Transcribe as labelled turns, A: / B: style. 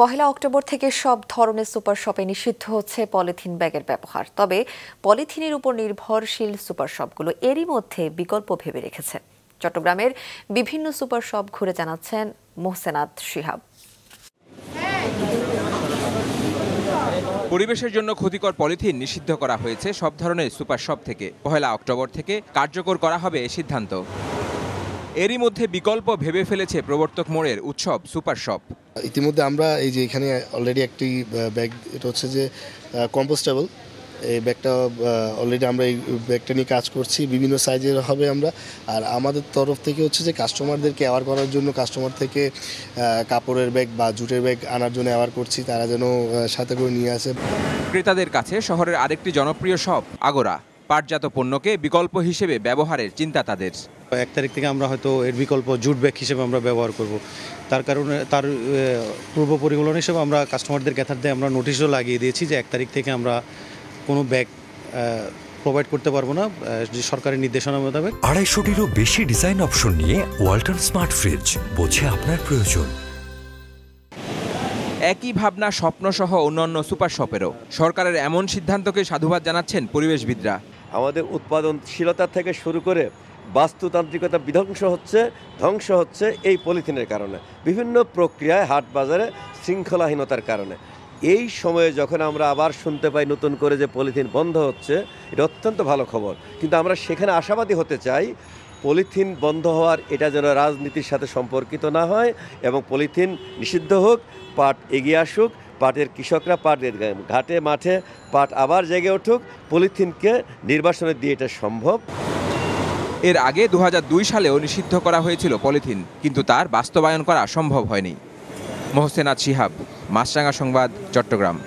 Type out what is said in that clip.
A: পহেলা October থেকে সব ধরনের সুপার শপে নিষিদ্ধ হচ্ছে পলিথিন ব্যাগের ব্যবহার। তবে পলিথিনের উপর নির্ভরশীল সুপার শপগুলো এরই মধ্যে বিকল্প ভেবে রেখেছে। চট্টগ্রামের বিভিন্ন সুপার শপ ঘুরে জানাচ্ছেন মোহসেনাত শিহাব।
B: পরিবেশের জন্য ক্ষতিকর পলিথিন নিষিদ্ধ করা হয়েছে সব ধরনের সুপার শপ থেকে। পহেলা অক্টোবর থেকে কার্যকর করা হবে এই সিদ্ধান্ত। এরই মধ্যে বিকল্প ভেবে ফেলেছে প্রবর্তক মোড়ের উৎসব সুপার শপ।
C: ইতিমধ্যে আমরা এই যে এখানে অলরেডি একটি ব্যাগ, এটা হচ্ছে যে কম্পোস্টেবল, এই ব্যাগটা অলরেডি আমরা এই ব্যাগটা নিয়ে কাজ করছি। বিভিন্ন সাইজের হবে আমরা, আর আমাদের তরফ থেকে হচ্ছে যে কাস্টমারদেরকে অ্যাওয়ার করার জন্য কাস্টমার থেকে কাপড়ের ব্যাগ বা জুটের ব্যাগ আনার জন্য অ্যাওয়ার করছি, তারা যেন সাথে করে নিয়ে আসে।
B: ক্রেতাদের কাছে শহরের আরেকটি জনপ্রিয় শপ আগোরা। পাটজাত পণ্যকে বিকল্প হিসেবে ব্যবহারের চিন্তা তাদের।
D: 1 তারিখ থেকে আমরা হয়তো এর বিকল্প জুট ব্যাগ হিসেবে আমরা ব্যবহার করব। তার কারণে তার পূর্ব পরিকল্পনা হিসেবে আমরা কাস্টমারদের ক্যাথারতে আমরা নোটিশও লাগিয়ে দিয়েছি যে 1 তারিখ থেকে আমরা কোনো ব্যাগ প্রোভাইড করতে পারবো না, যে সরকারের নির্দেশনা মোতাবেক।
E: 250-টিরও বেশি ডিজাইন অপশন নিয়ে ওয়ালটন স্মার্ট ফ্রিজ, বোঝে আপনার প্রয়োজন।
B: একই ভাবনা স্বপ্নসহ অন্যান্য সুপার শপেরও। সরকারের এমন সিদ্ধান্তকে সাধুবাদ জানাচ্ছেন পরিবেশবিদরা।
F: আমাদের উৎপাদনশীলতা থেকে শুরু করে বাস্তুতান্ত্রিকতা ধ্বংস হচ্ছে এই পলিথিনের কারণে, বিভিন্ন প্রক্রিয়ায় হাট বাজারে শৃঙ্খলাহীনতার কারণে। এই সময়ে যখন আমরা আবার শুনতে পাই নতুন করে যে পলিথিন বন্ধ হচ্ছে, এটা অত্যন্ত ভালো খবর। কিন্তু আমরা সেখানে আশাবাদী হতে চাই, পলিথিন বন্ধ হওয়ার এটা যেন রাজনীতির সাথে সম্পর্কিত না হয় এবং পলিথিন নিষিদ্ধ হোক, পাট এগিয়ে আসুক, পাটের কৃষকরা পাটের ঘাটে মাঠে পাট আবার জেগে উঠুক। পলিথিনকে নির্বাসনে দিয়ে এটা সম্ভব।
B: এর আগে 2002 সালেও নিষিদ্ধ করা হয়েছিল পলিথিন, কিন্তু তার বাস্তবায়ন করা সম্ভব হয়নি। মোহসেনাত শিহাব, মাছরাঙা সংবাদ, চট্টগ্রাম।